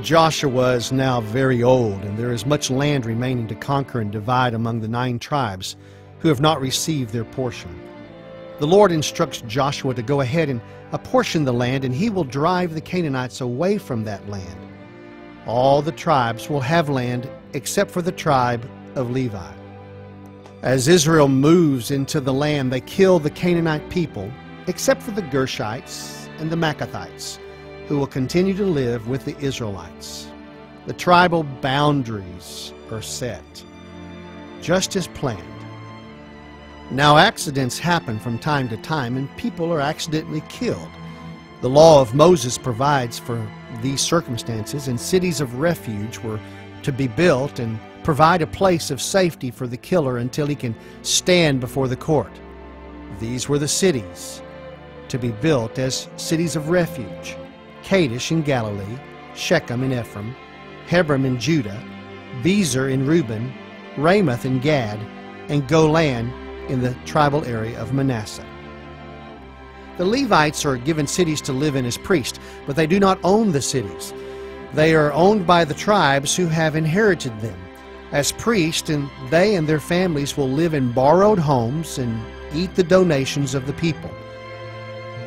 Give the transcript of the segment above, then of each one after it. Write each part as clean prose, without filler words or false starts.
Joshua is now very old, and there is much land remaining to conquer and divide among the 9 tribes who have not received their portion. The Lord instructs Joshua to go ahead and apportion the land, and he will drive the Canaanites away from that land. All the tribes will have land except for the tribe of Levi. As Israel moves into the land, they kill the Canaanite people, except for the Gershites and the Maccathites, who will continue to live with the Israelites. The tribal boundaries are set, just as planned. Now, accidents happen from time to time, and people are accidentally killed. The law of Moses provides for these circumstances, and cities of refuge were to be built and provide a place of safety for the killer until he can stand before the court. These were the cities to be built as cities of refuge: Kadesh in Galilee, Shechem in Ephraim, Hebron in Judah, Bezer in Reuben, Ramoth in Gad, and Golan in the tribal area of Manasseh. The Levites are given cities to live in as priests, but they do not own the cities. They are owned by the tribes who have inherited them as priests, and they and their families will live in borrowed homes and eat the donations of the people.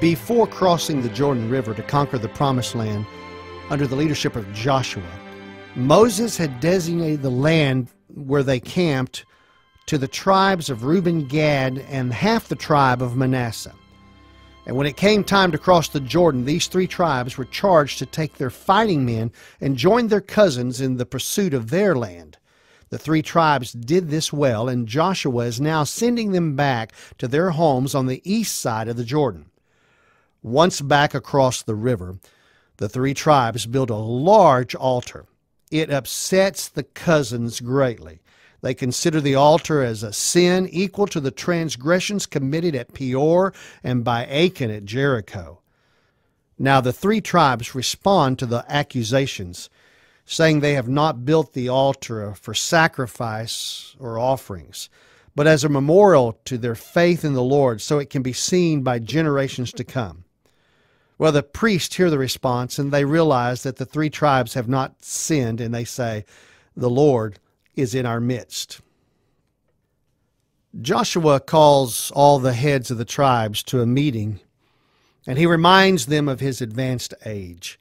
Before crossing the Jordan River to conquer the Promised Land under the leadership of Joshua, Moses had designated the land where they camped to the tribes of Reuben, Gad, and half the tribe of Manasseh. And when it came time to cross the Jordan, these 3 tribes were charged to take their fighting men and join their cousins in the pursuit of their land. The 3 tribes did this well, and Joshua is now sending them back to their homes on the east side of the Jordan. Once back across the river, the 3 tribes build a large altar. It upsets the cousins greatly. They consider the altar as a sin equal to the transgressions committed at Peor and by Achan at Jericho. Now the 3 tribes respond to the accusations, saying they have not built the altar for sacrifice or offerings, but as a memorial to their faith in the Lord, so it can be seen by generations to come. Well, the priests hear the response, and they realize that the 3 tribes have not sinned, and they say, "The Lord is in our midst." Joshua calls all the heads of the tribes to a meeting, and he reminds them of his advanced age.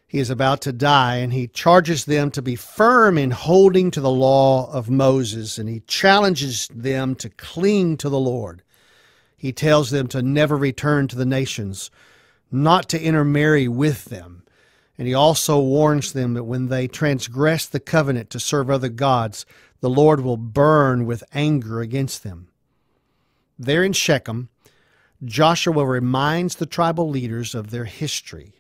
He is about to die, and he charges them to be firm in holding to the law of Moses, and he challenges them to cling to the Lord. He tells them to never return to the nations, not to intermarry with them. And he also warns them that when they transgress the covenant to serve other gods, the Lord will burn with anger against them. There in Shechem, Joshua reminds the tribal leaders of their history,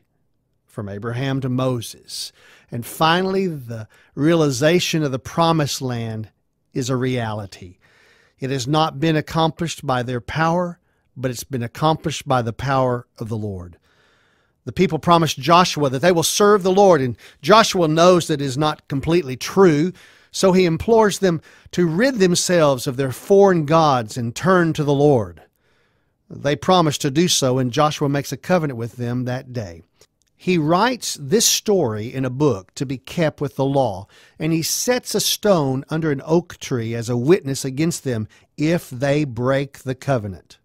from Abraham to Moses. And finally, the realization of the Promised Land is a reality. It has not been accomplished by their power, but it's been accomplished by the power of the Lord. The people promised Joshua that they will serve the Lord, and Joshua knows that it is not completely true, so he implores them to rid themselves of their foreign gods and turn to the Lord. They promise to do so, and Joshua makes a covenant with them that day. He writes this story in a book to be kept with the law, and he sets a stone under an oak tree as a witness against them if they break the covenant.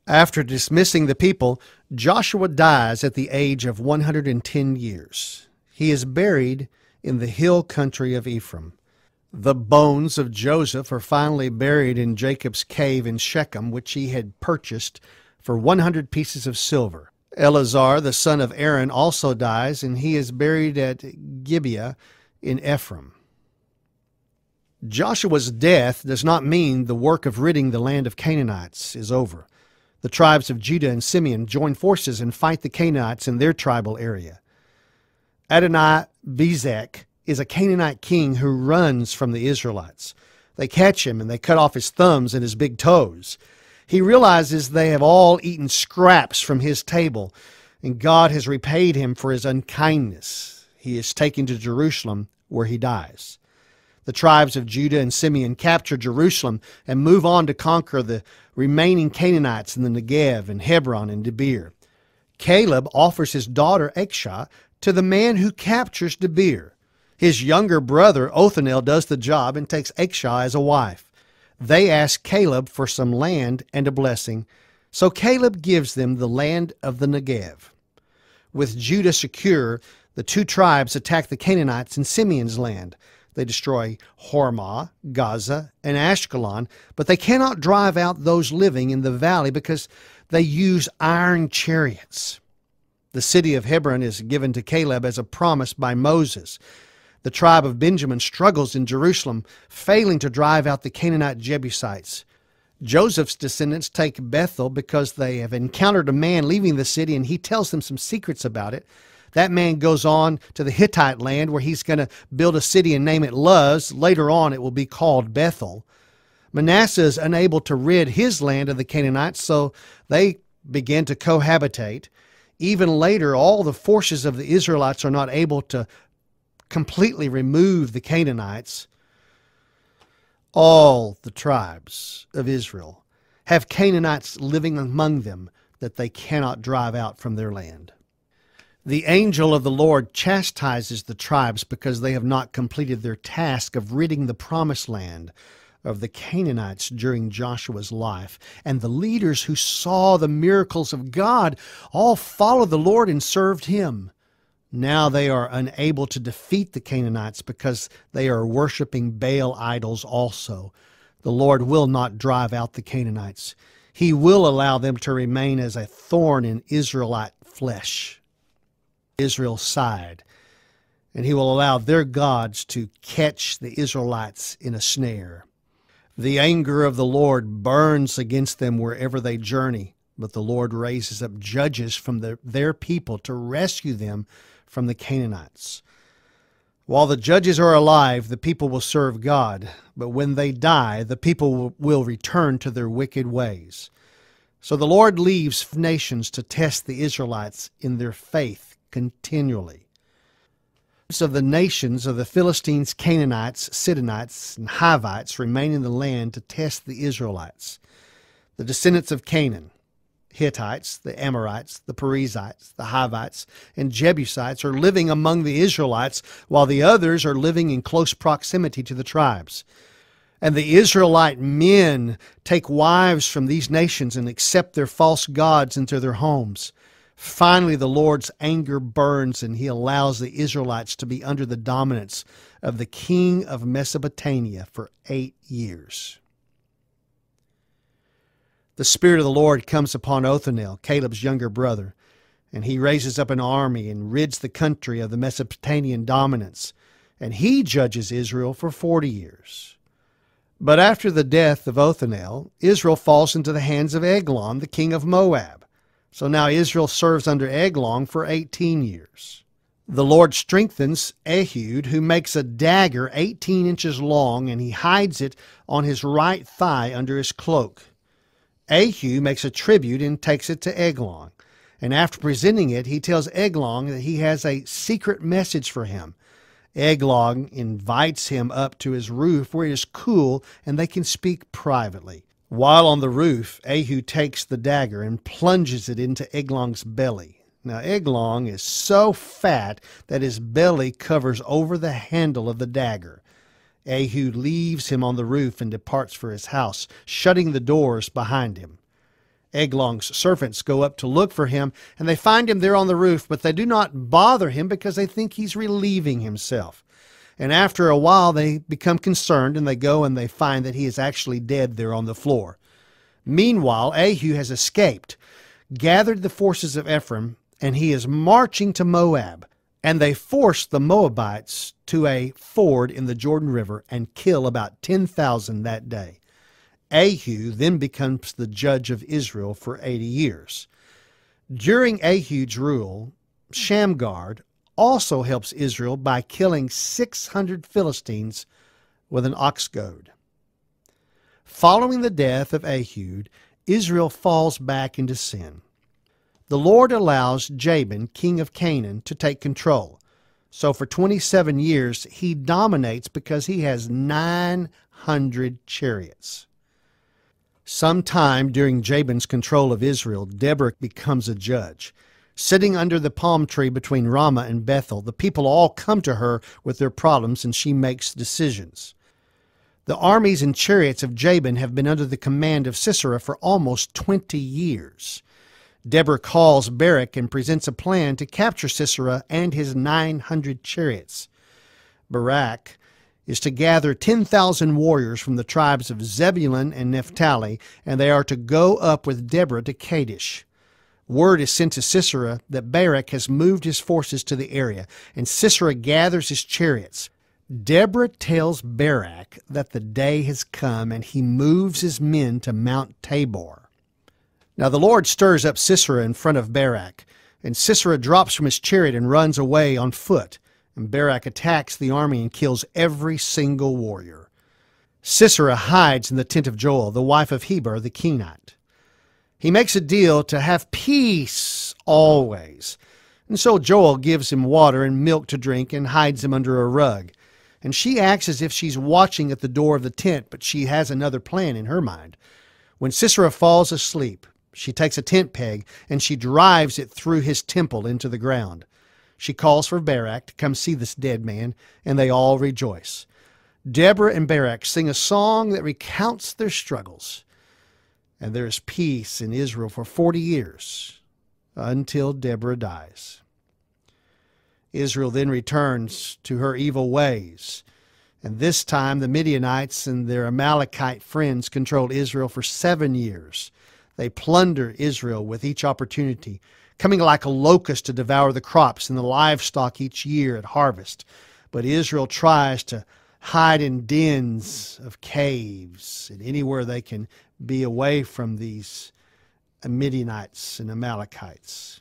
After dismissing the people, Joshua dies at the age of 110 years. He is buried in the hill country of Ephraim. The bones of Joseph are finally buried in Jacob's cave in Shechem, which he had purchased for 100 pieces of silver. Eleazar, the son of Aaron, also dies, and he is buried at Gibeah in Ephraim. Joshua's death does not mean the work of ridding the land of Canaanites is over. The tribes of Judah and Simeon join forces and fight the Canaanites in their tribal area. Adonai-Bezek is a Canaanite king who runs from the Israelites. They catch him and they cut off his thumbs and his big toes. He realizes they have all eaten scraps from his table, and God has repaid him for his unkindness. He is taken to Jerusalem, where he dies. The tribes of Judah and Simeon capture Jerusalem and move on to conquer the remaining Canaanites in the Negev and Hebron and Debir. Caleb offers his daughter Akshah to the man who captures Debir. His younger brother, Othniel, does the job and takes Achshah as a wife. They ask Caleb for some land and a blessing, so Caleb gives them the land of the Negev. With Judah secure, the two tribes attack the Canaanites in Simeon's land. They destroy Hormah, Gaza, and Ashkelon, but they cannot drive out those living in the valley because they use iron chariots. The city of Hebron is given to Caleb as a promise by Moses. The tribe of Benjamin struggles in Jerusalem, failing to drive out the Canaanite Jebusites. Joseph's descendants take Bethel because they have encountered a man leaving the city, and he tells them some secrets about it. That man goes on to the Hittite land where he's going to build a city and name it Luz. Later on, it will be called Bethel. Manasseh is unable to rid his land of the Canaanites, so they begin to cohabitate. Even later, all the forces of the Israelites are not able to completely remove the Canaanites. All the tribes of Israel have Canaanites living among them that they cannot drive out from their land. The angel of the Lord chastises the tribes because they have not completed their task of ridding the promised land of the Canaanites during Joshua's life. And the leaders who saw the miracles of God all followed the Lord and served him. Now they are unable to defeat the Canaanites because they are worshiping Baal idols also. The Lord will not drive out the Canaanites. He will allow them to remain as a thorn in Israelite flesh. Israel sighed, and he will allow their gods to catch the Israelites in a snare. The anger of the Lord burns against them wherever they journey, but the Lord raises up judges from their people to rescue them from the Canaanites. While the judges are alive, the people will serve God, but when they die, the people will return to their wicked ways. So the Lord leaves nations to test the Israelites in their faith continually. Of the nations of the Philistines, Canaanites, Sidonites, and Hivites remain in the land to test the Israelites. The descendants of Canaan, Hittites, the Amorites, the Perizzites, the Hivites, and Jebusites are living among the Israelites, while the others are living in close proximity to the tribes. And the Israelite men take wives from these nations and accept their false gods into their homes. Finally, the Lord's anger burns, and he allows the Israelites to be under the dominance of the king of Mesopotamia for 8 years. The Spirit of the Lord comes upon Othniel, Caleb's younger brother, and he raises up an army and rids the country of the Mesopotamian dominance, and he judges Israel for 40 years. But after the death of Othniel, Israel falls into the hands of Eglon, the king of Moab. So now Israel serves under Eglon for 18 years. The Lord strengthens Ehud, who makes a dagger 18 inches long, and he hides it on his right thigh under his cloak. Ehud makes a tribute and takes it to Eglon. And after presenting it, he tells Eglon that he has a secret message for him. Eglon invites him up to his roof where it is cool and they can speak privately. While on the roof, Ehud takes the dagger and plunges it into Eglon's belly. Now, Eglon is so fat that his belly covers over the handle of the dagger. Ehud leaves him on the roof and departs for his house, shutting the doors behind him. Eglon's servants go up to look for him, and they find him there on the roof, but they do not bother him because they think he's relieving himself. And after a while, they become concerned, and they go and they find that he is actually dead there on the floor. Meanwhile, Ehud has escaped, gathered the forces of Ephraim, and he is marching to Moab. And they force the Moabites to a ford in the Jordan River and kill about 10,000 that day. Ehud then becomes the judge of Israel for 80 years. During Ehud's rule, Shamgar also helps Israel by killing 600 Philistines with an ox goad. Following the death of Ehud, Israel falls back into sin. The Lord allows Jabin, king of Canaan, to take control. So for 27 years, he dominates because he has 900 chariots. Sometime during Jabin's control of Israel, Deborah becomes a judge. Sitting under the palm tree between Ramah and Bethel, the people all come to her with their problems, and she makes decisions. The armies and chariots of Jabin have been under the command of Sisera for almost 20 years. Deborah calls Barak and presents a plan to capture Sisera and his 900 chariots. Barak is to gather 10,000 warriors from the tribes of Zebulun and Naphtali, and they are to go up with Deborah to Kadesh. Word is sent to Sisera that Barak has moved his forces to the area, and Sisera gathers his chariots. Deborah tells Barak that the day has come, and he moves his men to Mount Tabor. Now the Lord stirs up Sisera in front of Barak, and Sisera drops from his chariot and runs away on foot, and Barak attacks the army and kills every single warrior. Sisera hides in the tent of Joel, the wife of Heber the Kenite. He makes a deal to have peace always. And so Joel gives him water and milk to drink and hides him under a rug. And she acts as if she's watching at the door of the tent, but she has another plan in her mind. When Sisera falls asleep, she takes a tent peg and she drives it through his temple into the ground. She calls for Barak to come see this dead man, and they all rejoice. Deborah and Barak sing a song that recounts their struggles. And there is peace in Israel for 40 years until Deborah dies. Israel then returns to her evil ways. And this time the Midianites and their Amalekite friends controlled Israel for 7 years. They plunder Israel with each opportunity, coming like a locust to devour the crops and the livestock each year at harvest. But Israel tries to hide in dens of caves and anywhere they can be away from these Midianites and Amalekites.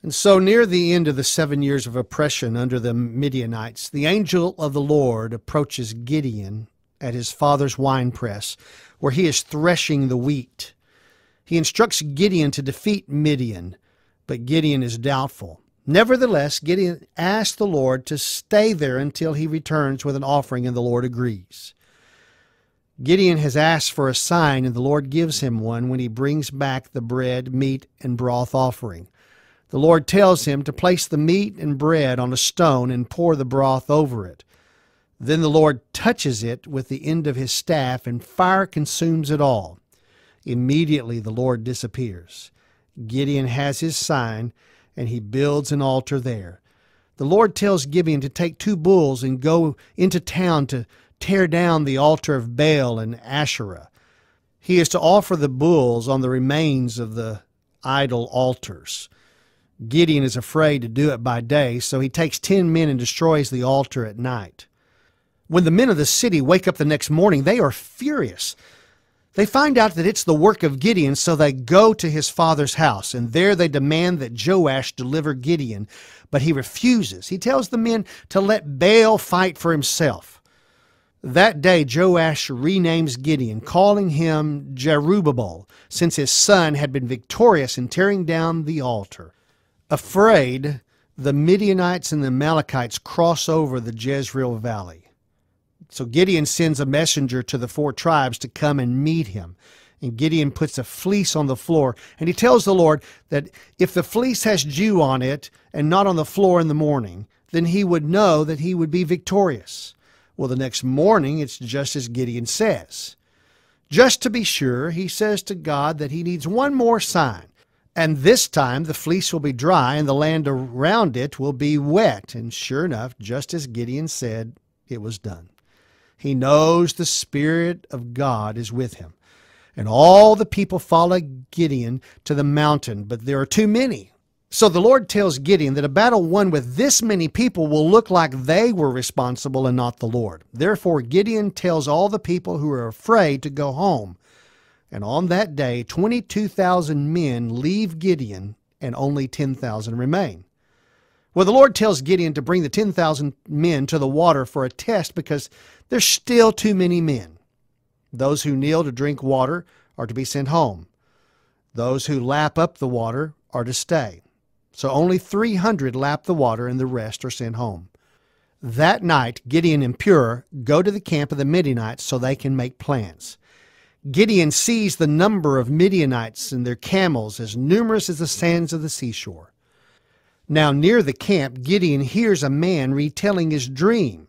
And so near the end of the 7 years of oppression under the Midianites, the angel of the Lord approaches Gideon at his father's winepress, where he is threshing the wheat. He instructs Gideon to defeat Midian, but Gideon is doubtful. Nevertheless, Gideon asks the Lord to stay there until he returns with an offering, and the Lord agrees. Gideon has asked for a sign, and the Lord gives him one when he brings back the bread, meat, and broth offering. The Lord tells him to place the meat and bread on a stone and pour the broth over it. Then the Lord touches it with the end of his staff, and fire consumes it all. Immediately the Lord disappears. Gideon has his sign, and he builds an altar there. The Lord tells Gideon to take 2 bulls and go into town to tear down the altar of Baal and Asherah. He is to offer the bulls on the remains of the idol altars. Gideon is afraid to do it by day, so he takes 10 men and destroys the altar at night. When the men of the city wake up the next morning, they are furious. They find out that it's the work of Gideon, so they go to his father's house, and there they demand that Joash deliver Gideon, but he refuses. He tells the men to let Baal fight for himself. That day Joash renames Gideon, calling him Jerubbaal, since his son had been victorious in tearing down the altar. Afraid, the Midianites and the Amalekites cross over the Jezreel Valley. So Gideon sends a messenger to the 4 tribes to come and meet him. And Gideon puts a fleece on the floor, and he tells the Lord that if the fleece has dew on it and not on the floor in the morning, then he would know that he would be victorious. Well, the next morning, it's just as Gideon says. Just to be sure, he says to God that he needs one more sign. And this time the fleece will be dry and the land around it will be wet. And sure enough, just as Gideon said, it was done. He knows the Spirit of God is with him. And all the people follow Gideon to the mountain, but there are too many. So the Lord tells Gideon that a battle won with this many people will look like they were responsible and not the Lord. Therefore, Gideon tells all the people who are afraid to go home. And on that day, 22,000 men leave Gideon and only 10,000 remain. Well, the Lord tells Gideon to bring the 10,000 men to the water for a test because there's still too many men. Those who kneel to drink water are to be sent home. Those who lap up the water are to stay. So only 300 lap the water and the rest are sent home. That night, Gideon and Pur go to the camp of the Midianites so they can make plans. Gideon sees the number of Midianites and their camels as numerous as the sands of the seashore. Now near the camp, Gideon hears a man retelling his dream.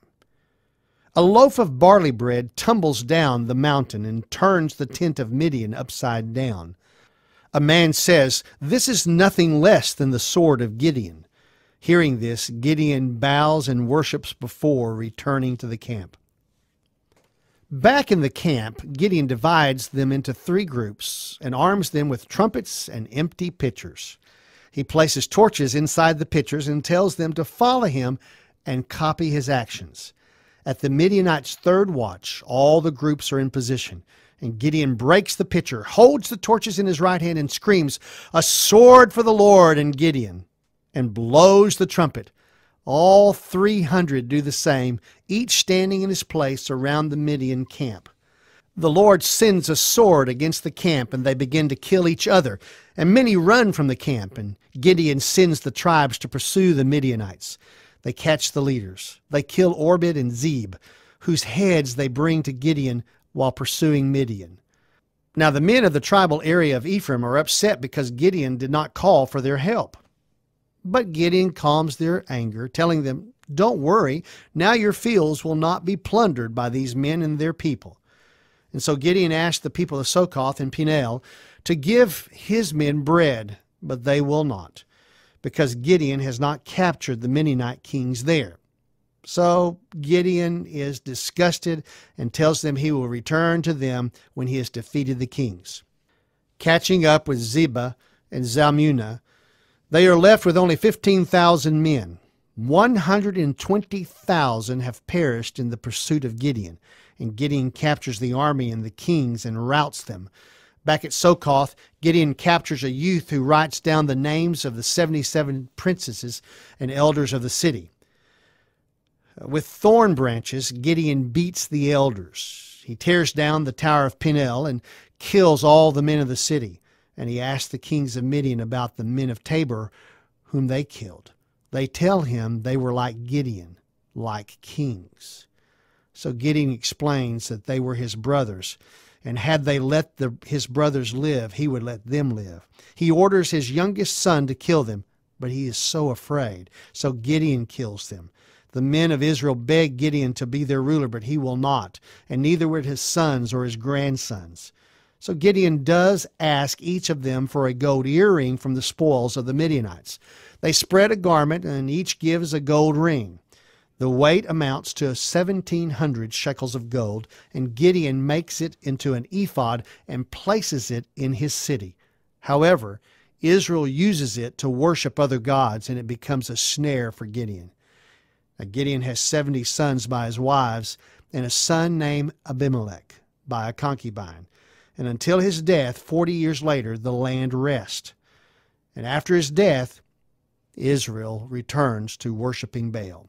A loaf of barley bread tumbles down the mountain and turns the tent of Midian upside down. A man says, "This is nothing less than the sword of Gideon." Hearing this, Gideon bows and worships before returning to the camp. Back in the camp, Gideon divides them into 3 groups and arms them with trumpets and empty pitchers. He places torches inside the pitchers and tells them to follow him and copy his actions. At the Midianites' 3rd watch, all the groups are in position, and Gideon breaks the pitcher, holds the torches in his right hand, and screams, "A sword for the Lord and Gideon," and blows the trumpet. All 300 do the same, each standing in his place around the Midian camp. The Lord sends a sword against the camp, and they begin to kill each other. And many run from the camp, and Gideon sends the tribes to pursue the Midianites. They catch the leaders. They kill Orbid and Zeb, whose heads they bring to Gideon while pursuing Midian. Now the men of the tribal area of Ephraim are upset because Gideon did not call for their help. But Gideon calms their anger, telling them, "Don't worry, now your fields will not be plundered by these men and their people." And so Gideon asked the people of Succoth and Peniel to give his men bread, but they will not, because Gideon has not captured the Midianite kings there. So Gideon is disgusted and tells them he will return to them when he has defeated the kings. Catching up with Zebah and Zalmunna, they are left with only 15,000 men. 120,000 have perished in the pursuit of Gideon, and Gideon captures the army and the kings and routs them. Back at Succoth, Gideon captures a youth who writes down the names of the 77 princesses and elders of the city. With thorn branches, Gideon beats the elders. He tears down the tower of Peniel and kills all the men of the city. And he asks the kings of Midian about the men of Tabor whom they killed. They tell him they were like Gideon, like kings. So Gideon explains that they were his brothers, and had they let his brothers live, he would let them live. He orders his youngest son to kill them, but he is so afraid. So Gideon kills them. The men of Israel beg Gideon to be their ruler, but he will not, and neither would his sons or his grandsons. So Gideon does ask each of them for a gold earring from the spoils of the Midianites. They spread a garment, and each gives a gold ring. The weight amounts to 1,700 shekels of gold, and Gideon makes it into an ephod and places it in his city. However, Israel uses it to worship other gods, and it becomes a snare for Gideon. Now, Gideon has 70 sons by his wives, and a son named Abimelech by a concubine. And until his death, 40 years later, the land rests. And after his death, Israel returns to worshiping Baal.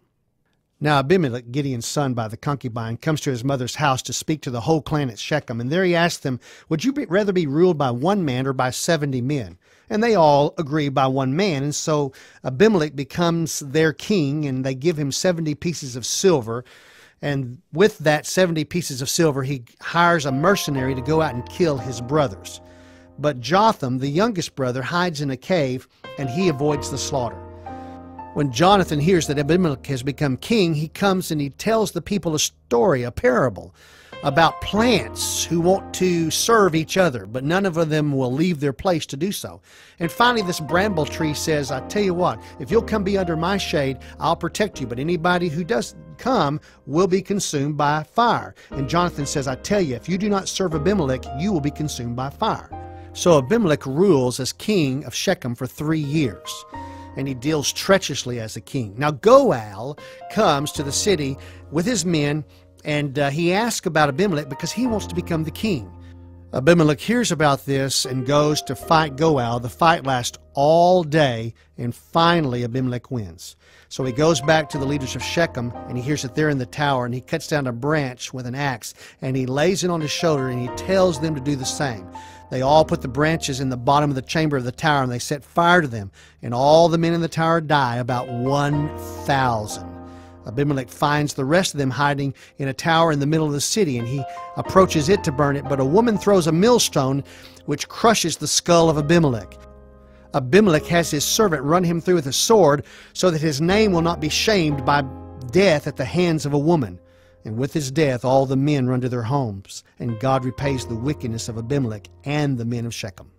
Now Abimelech, Gideon's son by the concubine, comes to his mother's house to speak to the whole clan at Shechem. And there he asks them, "Would you rather be ruled by one man or by 70 men?" And they all agree by one man. And so Abimelech becomes their king, and they give him 70 pieces of silver. And with that 70 pieces of silver, he hires a mercenary to go out and kill his brothers. But Jotham, the youngest brother, hides in a cave, and he avoids the slaughter. When Jonathan hears that Abimelech has become king, he comes and he tells the people a story, a parable, about plants who want to serve each other, but none of them will leave their place to do so. And finally, this bramble tree says, "I tell you what, if you'll come be under my shade, I'll protect you, but anybody who does come will be consumed by fire." And Jonathan says, "I tell you, if you do not serve Abimelech, you will be consumed by fire." So Abimelech rules as king of Shechem for 3 years, and he deals treacherously as a king. Now Goal comes to the city with his men, and he asks about Abimelech because he wants to become the king. Abimelech hears about this and goes to fight Goal. The fight lasts all day, and finally Abimelech wins. So he goes back to the leaders of Shechem, and he hears that they're in the tower, and he cuts down a branch with an axe, and he lays it on his shoulder, and he tells them to do the same. They all put the branches in the bottom of the chamber of the tower, and they set fire to them, and all the men in the tower die, about 1,000. Abimelech finds the rest of them hiding in a tower in the middle of the city, and he approaches it to burn it, but a woman throws a millstone which crushes the skull of Abimelech. Abimelech has his servant run him through with a sword so that his name will not be shamed by death at the hands of a woman. And with his death all the men run to their homes, and God repays the wickedness of Abimelech and the men of Shechem.